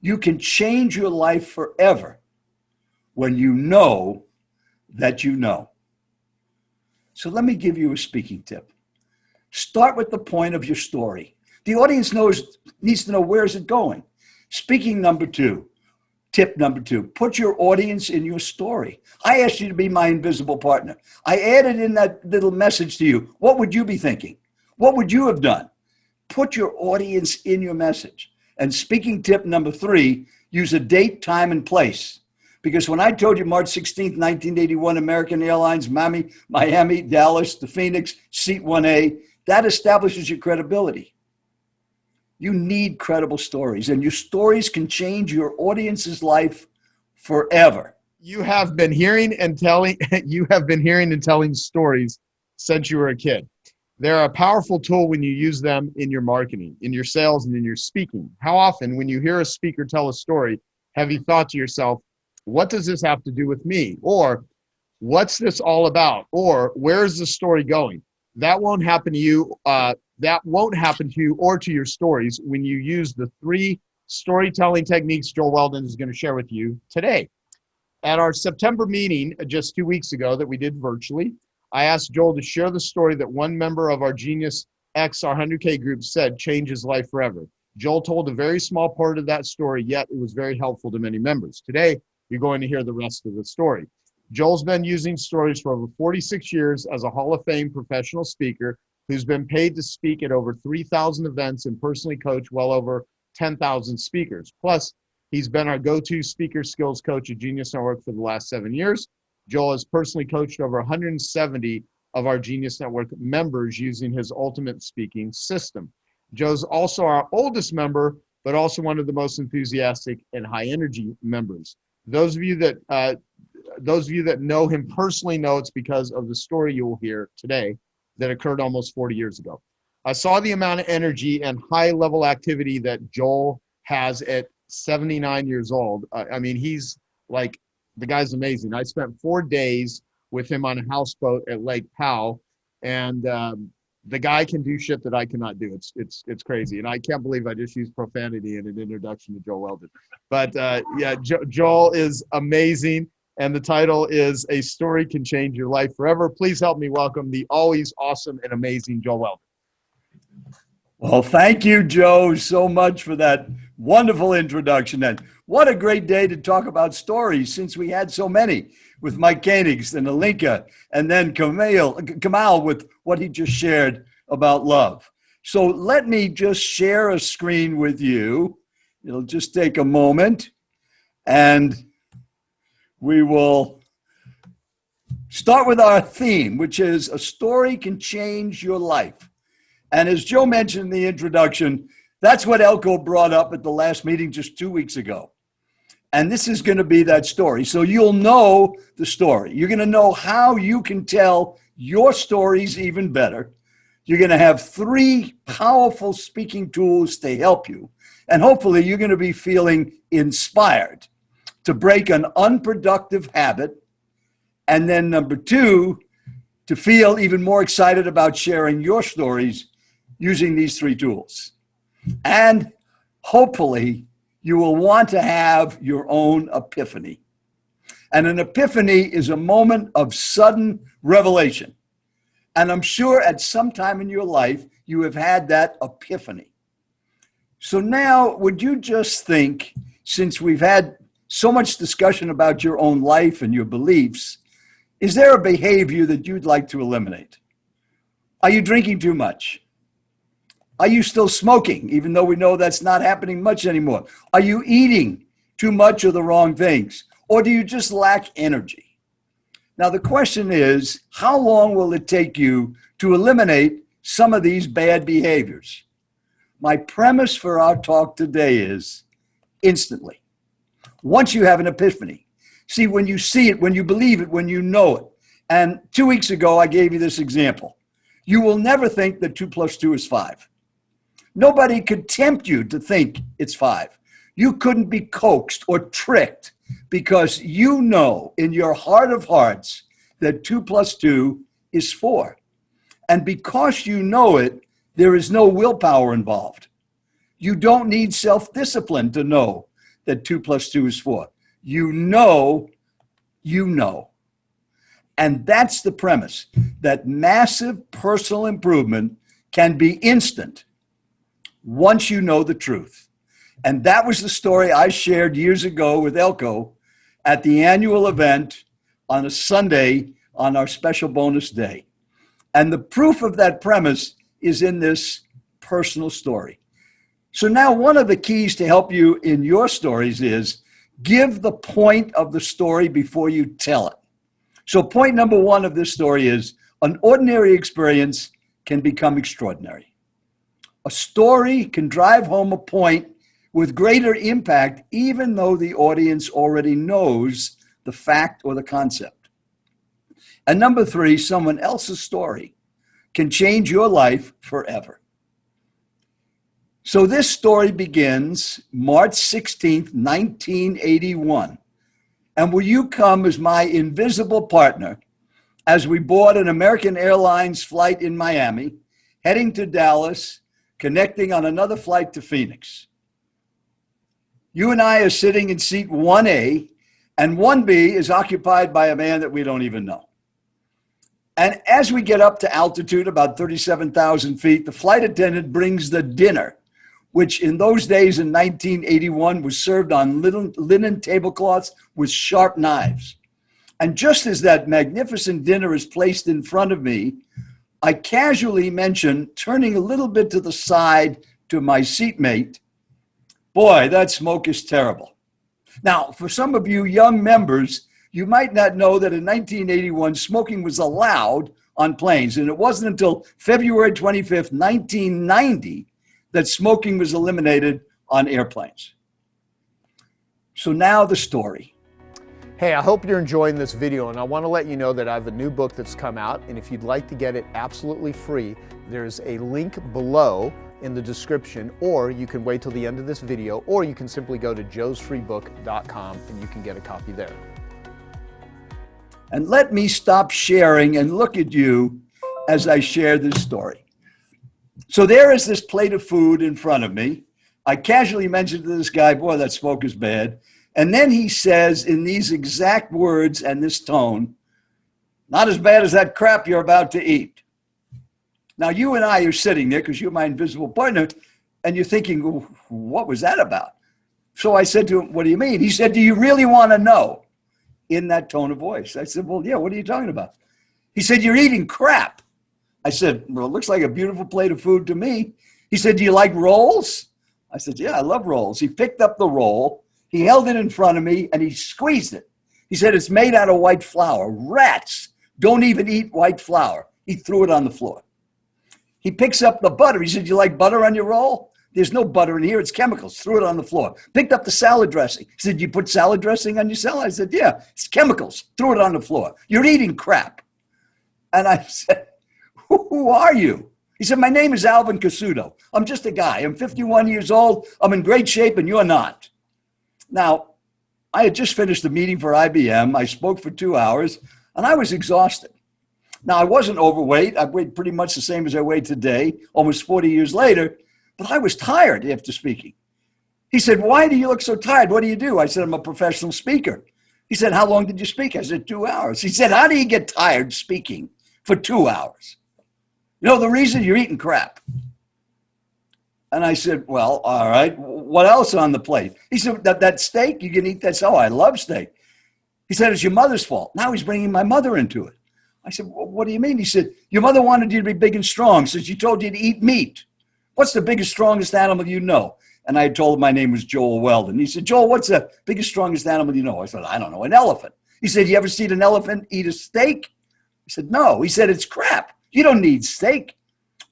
You can change your life forever when you know that you know. So let me give you a speaking tip. Start with the point of your story. The audience needs to know, where is it going? Speaking number two, tip number two, put your audience in your story. I asked you to be my invisible partner. I added in that little message to you. What would you be thinking? What would you have done? Put your audience in your message. And speaking tip number three, use a date, time, and place. Because when I told you March 16th, 1981, American Airlines, Miami, Dallas, to Phoenix, seat 1A, that establishes your credibility. You need credible stories, and your stories can change your audience's life forever. You have been hearing and telling stories since you were a kid. They're a powerful tool when you use them in your marketing, in your sales, and in your speaking. How often, when you hear a speaker tell a story, have you thought to yourself, what does this have to do with me? Or what's this all about? Or where's the story going? That won't happen to you. That won't happen to you or to your stories when you use the 3 storytelling techniques Joel Weldon is going to share with you today. At our September meeting just 2 weeks ago that we did virtually, I asked Joel to share the story that one member of our Genius X, our 100K group, said changed his life forever. Joel told a very small part of that story, yet it was very helpful to many members. Today, you're going to hear the rest of the story. Joel's been using stories for over 46 years as a Hall of Fame professional speaker who's been paid to speak at over 3,000 events and personally coach well over 10,000 speakers. Plus, he's been our go-to speaker skills coach at Genius Network for the last 7 years. Joel has personally coached over 170 of our Genius Network members using his ultimate speaking system. Joe's also our oldest member, but also one of the most enthusiastic and high energy members. Those of you that know him personally know it's because of the story you will hear today that occurred almost 40 years ago. I saw the amount of energy and high level activity that Joel has at 79 years old. I mean, he's like, the guy's amazing. I spent 4 days with him on a houseboat at Lake Powell, and the guy can do shit that I cannot do. It's crazy, and I can't believe I just used profanity in an introduction to Joel Weldon. But yeah, Joel is amazing, and the title is "A Story Can Change Your Life Forever." Please help me welcome the always awesome and amazing Joel Weldon. Well, thank you, Joe, so much for that wonderful introduction. And what a great day to talk about stories, since we had so many with Mike Koenigs and Alinka, and then Kamal with what he just shared about love. So let me just share a screen with you. It'll just take a moment, and we will start with our theme, which is a story can change your life. And as Joe mentioned in the introduction, that's what Elko brought up at the last meeting just 2 weeks ago. And this is going to be that story. So you'll know the story. You're going to know how you can tell your stories even better. You're going to have 3 powerful speaking tools to help you. And hopefully you're going to be feeling inspired to break an unproductive habit. And then number 2, to feel even more excited about sharing your stories using these 3 tools. And hopefully you will want to have your own epiphany. And an epiphany is a moment of sudden revelation. And I'm sure at some time in your life, you have had that epiphany. So now, would you just think, since we've had so much discussion about your own life and your beliefs, is there a behavior that you'd like to eliminate? Are you drinking too much? Are you still smoking, even though we know that's not happening much anymore? Are you eating too much of the wrong things? Or do you just lack energy? Now, the question is, how long will it take you to eliminate some of these bad behaviors? My premise for our talk today is instantly. Once you have an epiphany. See, when you see it, when you believe it, when you know it. And 2 weeks ago, I gave you this example. You will never think that 2 + 2 is 5. Nobody could tempt you to think it's 5. You couldn't be coaxed or tricked because you know in your heart of hearts that 2 + 2 is 4. And because you know it, there is no willpower involved. You don't need self-discipline to know that 2 plus 2 is 4. You know, you know. And that's the premise, that massive personal improvement can be instant once you know the truth. And that was the story I shared years ago with Elko at the annual event on a Sunday on our special bonus day. And the proof of that premise is in this personal story. So now one of the keys to help you in your stories is give the point of the story before you tell it. So point number 1 of this story is an ordinary experience can become extraordinary. A story can drive home a point with greater impact, even though the audience already knows the fact or the concept. And number 3, someone else's story can change your life forever. So this story begins March 16th, 1981. And will you come as my invisible partner as we board an American Airlines flight in Miami, heading to Dallas, connecting on another flight to Phoenix. You and I are sitting in seat 1A, and 1B is occupied by a man that we don't even know. And as we get up to altitude, about 37,000 feet, the flight attendant brings the dinner, which in those days in 1981 was served on linen tablecloths with sharp knives. And just as that magnificent dinner is placed in front of me, I casually mention, turning a little bit to the side to my seatmate, boy, that smoke is terrible. Now, for some of you young members, you might not know that in 1981, smoking was allowed on planes. And it wasn't until February 25th, 1990, that smoking was eliminated on airplanes. So now the story. Hey, I hope you're enjoying this video, and I want to let you know that I have a new book that's come out, and if you'd like to get it absolutely free, there's a link below in the description, or you can wait till the end of this video, or you can simply go to joesfreebook.com and you can get a copy there. And let me stop sharing and look at you as I share this story. So there is this plate of food in front of me. I casually mentioned to this guy, boy, that smoke is bad. And then he says in these exact words and this tone, not as bad as that crap you're about to eat. Now, you and I are sitting there because you're my invisible partner, and you're thinking, what was that about? So I said to him, what do you mean? He said, do you really want to know? In that tone of voice. I said, well, yeah, what are you talking about? He said, you're eating crap. I said, well, it looks like a beautiful plate of food to me. He said, do you like rolls? I said, yeah, I love rolls. He picked up the roll, he held it in front of me, and he squeezed it. He said, it's made out of white flour. Rats don't even eat white flour. He threw it on the floor. He picks up the butter. He said, you like butter on your roll? There's no butter in here. It's chemicals. Threw it on the floor. Picked up the salad dressing. He said, you put salad dressing on your salad? I said, yeah, it's chemicals. Threw it on the floor. You're eating crap. And I said, who are you? He said, my name is Alvin Casuto. I'm just a guy. I'm 51 years old. I'm in great shape, and you're not. Now, I had just finished a meeting for IBM. I spoke for 2 hours, and I was exhausted. Now, I wasn't overweight. I weighed pretty much the same as I weigh today, almost 40 years later, but I was tired after speaking. He said, why do you look so tired? What do you do? I said, I'm a professional speaker. He said, how long did you speak? I said, 2 hours. He said, how do you get tired speaking for 2 hours? You know, the reason you're eating crap. And I said, well, all right, what else on the plate? He said, that steak, you can eat that. Oh, I love steak. He said, it's your mother's fault. Now he's bringing my mother into it. I said, well, what do you mean? He said, your mother wanted you to be big and strong, so she told you to eat meat. What's the biggest, strongest animal you know? And I told him my name was Joel Weldon. He said, Joel, what's the biggest, strongest animal you know? I said, I don't know, an elephant. He said, you ever seen an elephant eat a steak? I said, no. He said, it's crap. You don't need steak.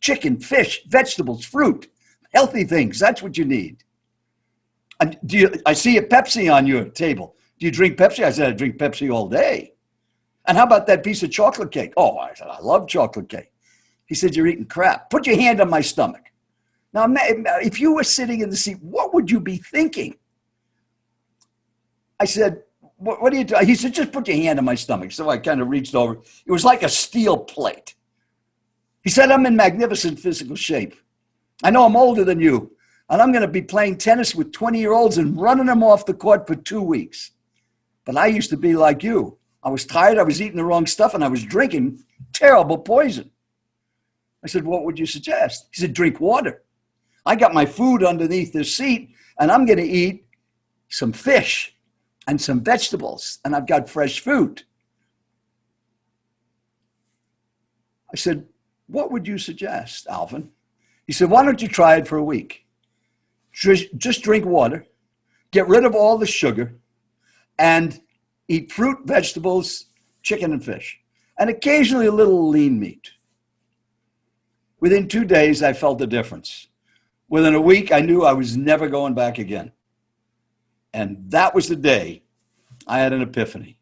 Chicken, fish, vegetables, fruit. Healthy things, that's what you need. And I see a Pepsi on your table. Do you drink Pepsi? I said, I drink Pepsi all day. And how about that piece of chocolate cake? Oh, I said, I love chocolate cake. He said, you're eating crap. Put your hand on my stomach. Now, if you were sitting in the seat, what would you be thinking? I said, what are you doing? He said, just put your hand on my stomach. So I kind of reached over. It was like a steel plate. He said, I'm in magnificent physical shape. I know I'm older than you. And I'm going to be playing tennis with 20-year-olds and running them off the court for 2 weeks. But I used to be like you. I was tired, I was eating the wrong stuff, and I was drinking terrible poison. I said, what would you suggest? He said, drink water. I got my food underneath the seat, and I'm going to eat some fish and some vegetables, and I've got fresh fruit. I said, what would you suggest, Alvin? He said, why don't you try it for a week? Just drink water, get rid of all the sugar, and eat fruit, vegetables, chicken, and fish, and occasionally a little lean meat. Within 2 days, I felt the difference. Within a week, I knew I was never going back again. And that was the day I had an epiphany.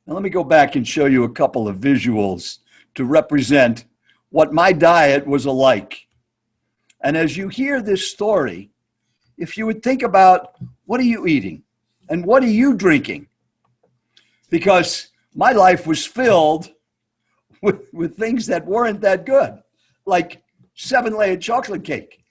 Now, let me go back and show you a couple of visuals to represent what my diet was like. And as you hear this story, if you would think about, what are you eating? And what are you drinking? Because my life was filled with things that weren't that good, like 7-layer chocolate cake,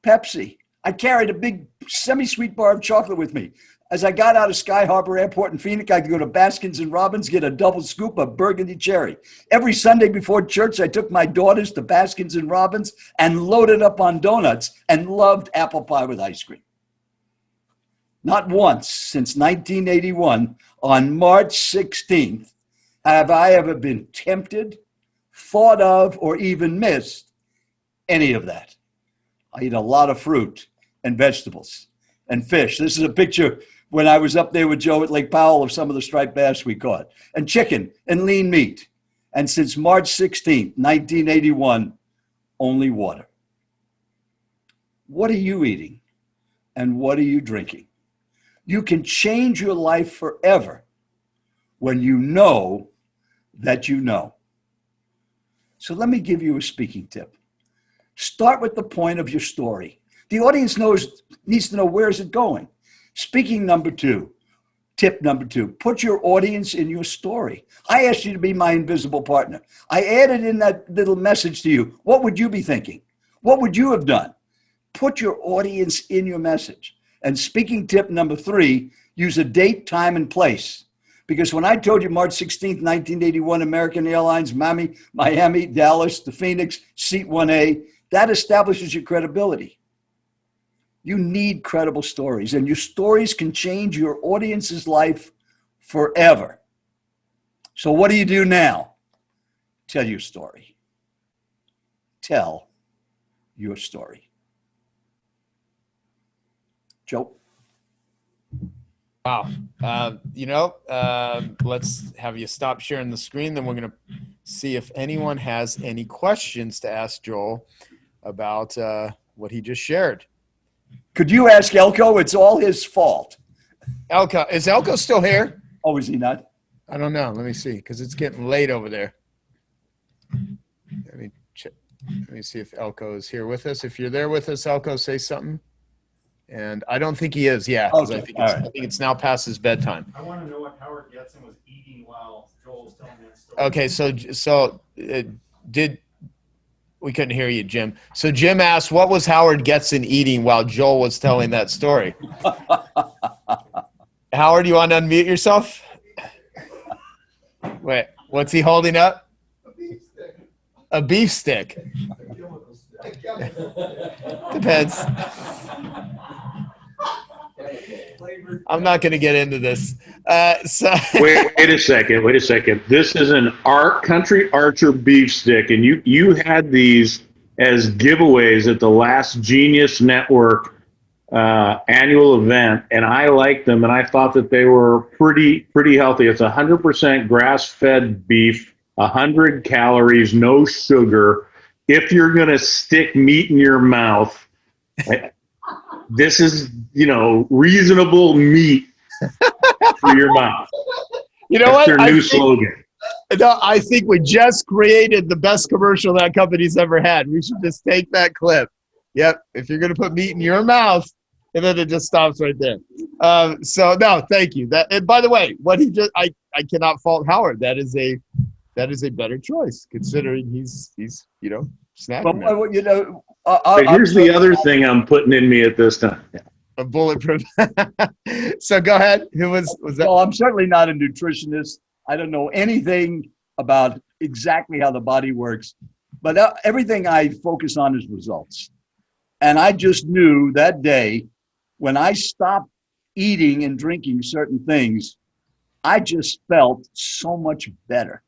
Pepsi. I carried a big semi-sweet bar of chocolate with me. As I got out of Sky Harbor Airport in Phoenix, I could go to Baskins and Robbins, get a double scoop of burgundy cherry. Every Sunday before church, I took my daughters to Baskins and Robbins and loaded up on donuts and loved apple pie with ice cream. Not once since 1981, on March 16th, have I ever been tempted, thought of, or even missed any of that. I eat a lot of fruit and vegetables and fish. This is a picture when I was up there with Joe at Lake Powell of some of the striped bass we caught, and chicken and lean meat. And since March 16th, 1981, only water. What are you eating? And what are you drinking? You can change your life forever when you know that you know. So let me give you a speaking tip. Start with the point of your story. The audience needs to know, where is it going? Speaking number 2, tip number 2, put your audience in your story. I asked you to be my invisible partner. I added in that little message to you. What would you be thinking? What would you have done? Put your audience in your message. And speaking tip number 3, use a date, time, and place. Because when I told you March 16th, 1981, American Airlines, Miami, Dallas, to Phoenix, seat 1A, that establishes your credibility. You need credible stories, and your stories can change your audience's life forever. So what do you do now? Tell your story. Tell your story. Joe? Wow. Let's have you stop sharing the screen. Then we're going to see if anyone has any questions to ask Joel about what he just shared. Could you ask Elko? It's all his fault. Elko, is Elko still here? Oh, is he not? I don't know. Let me see, because it's getting late over there. Let me check. Let me see if Elko is here with us. If you're there with us, Elko, say something. And I don't think he is. Yeah, okay. I think it's now past his bedtime. I want to know what Howard Getson was eating while Joel was telling that story. Okay, we couldn't hear you, Jim. So Jim asked, what was Howard Getson eating while Joel was telling that story? Howard, you want to unmute yourself? Wait, what's he holding up? A beef stick. Depends. I'm not going to get into this. Wait a second. This is an Country Archer beef stick, and you had these as giveaways at the last Genius Network annual event, and I liked them, and I thought that they were pretty healthy. It's 100% grass-fed beef, 100 calories, no sugar. If you're going to stick meat in your mouth, this is, reasonable meat for your mouth. You know That's what? their new slogan. No, I think we just created the best commercial that company's ever had. We should just take that clip. Yep. If you're going to put meat in your mouth, and then it just stops right there. So no, thank you. And by the way, what he just, I cannot fault Howard. That is a better choice considering he's snacking. Well, But here's the other thing I'm putting in me at this time. A bulletproof. So go ahead. Who was that? Well, I'm certainly not a nutritionist. I don't know anything about exactly how the body works, but everything I focus on is results. And I just knew that day when I stopped eating and drinking certain things, I just felt so much better.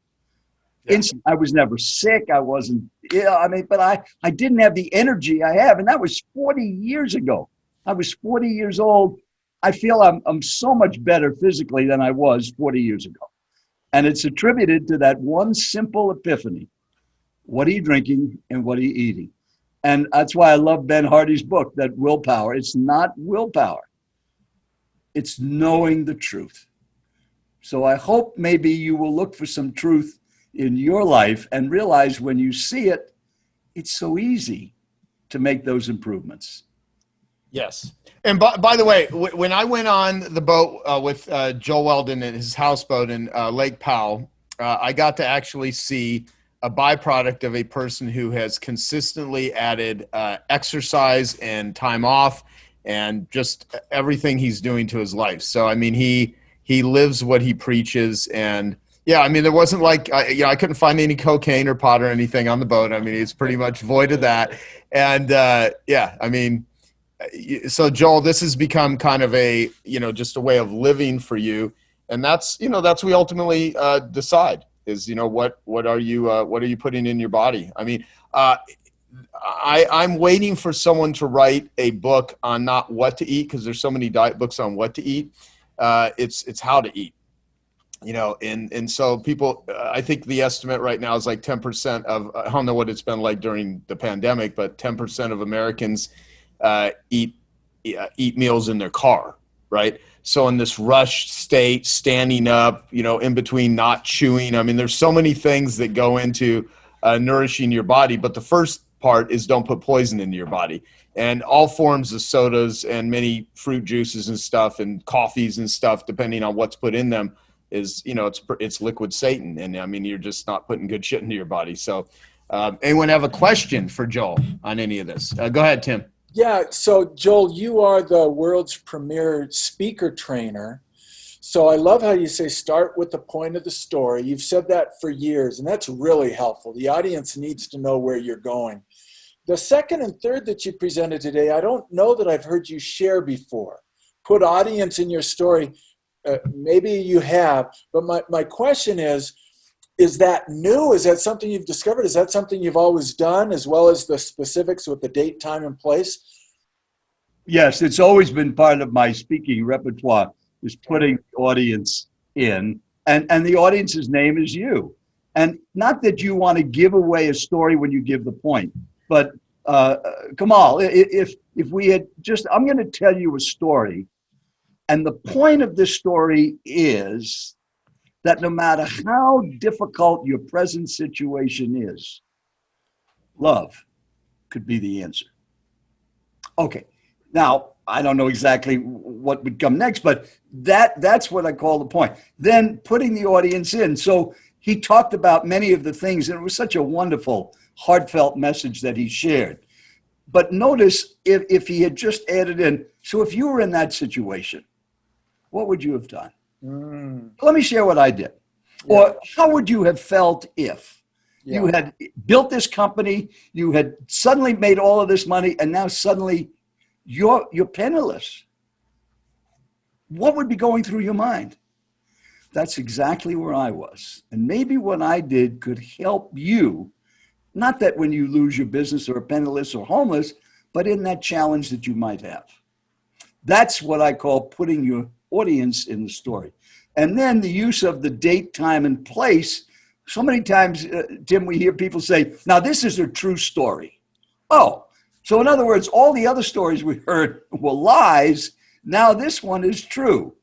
Yeah. I was never sick. I wasn't, but I didn't have the energy I have. And that was 40 years ago. I was 40 years old. I feel I'm so much better physically than I was 40 years ago. And it's attributed to that one simple epiphany. What are you drinking and what are you eating? And that's why I love Ben Hardy's book, that willpower. It's not willpower. It's knowing the truth. So I hope maybe you will look for some truth in your life and realize when you see it, it's so easy to make those improvements. Yes. And by the way, when I went on the boat with Joel Weldon and his houseboat in Lake Powell, I got to actually see a byproduct of a person who has consistently added exercise and time off and just everything he's doing to his life. So, I mean, he lives what he preaches. And yeah, I mean, there wasn't like, I couldn't find any cocaine or pot or anything on the boat. I mean, it's pretty much void of that. And yeah, I mean, so Joel, this has become kind of a, just a way of living for you. And that's we ultimately decide is, what are you putting in your body? I mean, I'm waiting for someone to write a book on not what to eat, because there's so many diet books on what to eat. It's how to eat, and so people, I think the estimate right now is like 10% of, I don't know what it's been like during the pandemic, but 10% of Americans eat meals in their car, right? So in this rushed state, standing up, in between not chewing, I mean, there's so many things that go into nourishing your body, but the first part is don't put poison into your body. And all forms of sodas and many fruit juices and stuff and coffees and stuff, depending on what's put in them, is, it's liquid Satan. And I mean, you're just not putting good shit into your body. So anyone have a question for Joel on any of this? Go ahead, Tim. Yeah, so Joel, you are the world's premier speaker trainer. So I love how you say start with the point of the story. You've said that for years, and that's really helpful. The audience needs to know where you're going. The second and third that you presented today, I don't know that I've heard you share before. Put audience in your story. Maybe you have, but my question is that new? Is that something you've discovered? Is that something you've always done, as well as the specifics with the date, time, and place? Yes, it's always been part of my speaking repertoire, is putting the audience in, and the audience's name is you. And not that you want to give away a story when you give the point, but Kamal, if we had just, I'm going to tell you a story, and the point of this story is that no matter how difficult your present situation is, love could be the answer. Okay, now I don't know exactly what would come next, but that's what I call the point. Then putting the audience in. So he talked about many of the things, and it was such a wonderful, heartfelt message that he shared. But notice if he had just added in, so if you were in that situation, what would you have done? Let me share what I did. Yeah. Or how would you have felt if you had built this company, you had suddenly made all of this money, and now suddenly you're penniless? What would be going through your mind? That's exactly where I was. And maybe what I did could help you, not that when you lose your business or are penniless or homeless, but in that challenge that you might have. That's what I call putting your audience in the story. And then the use of the date, time, and place. So many times, Tim, we hear people say, now this is a true story. Oh, so in other words, all the other stories we heard were lies. Now this one is true.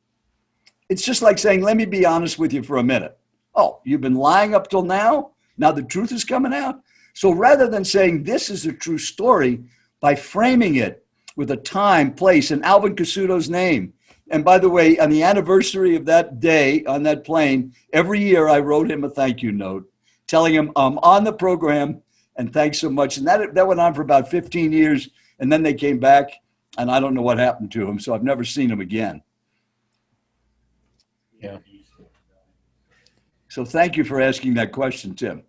It's just like saying, let me be honest with you for a minute. Oh, you've been lying up till now? Now the truth is coming out? So rather than saying this is a true story, by framing it with a time, place, and Alvin Cassuto's name. And by the way, on the anniversary of that day on that plane, every year I wrote him a thank you note telling him I'm on the program And thanks so much. And that went on for about 15 years. And then they came back, and I don't know what happened to them. So I've never seen them again. Yeah. So thank you for asking that question, Tim.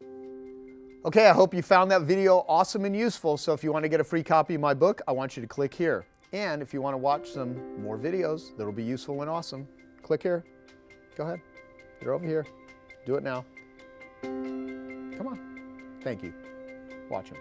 Okay, I hope you found that video awesome and useful. So if you want to get a free copy of my book, I want you to click here. And if you want to watch some more videos that'll be useful and awesome, click here. Go ahead. You're over here. Do it now. Come on. Thank you. Watch them.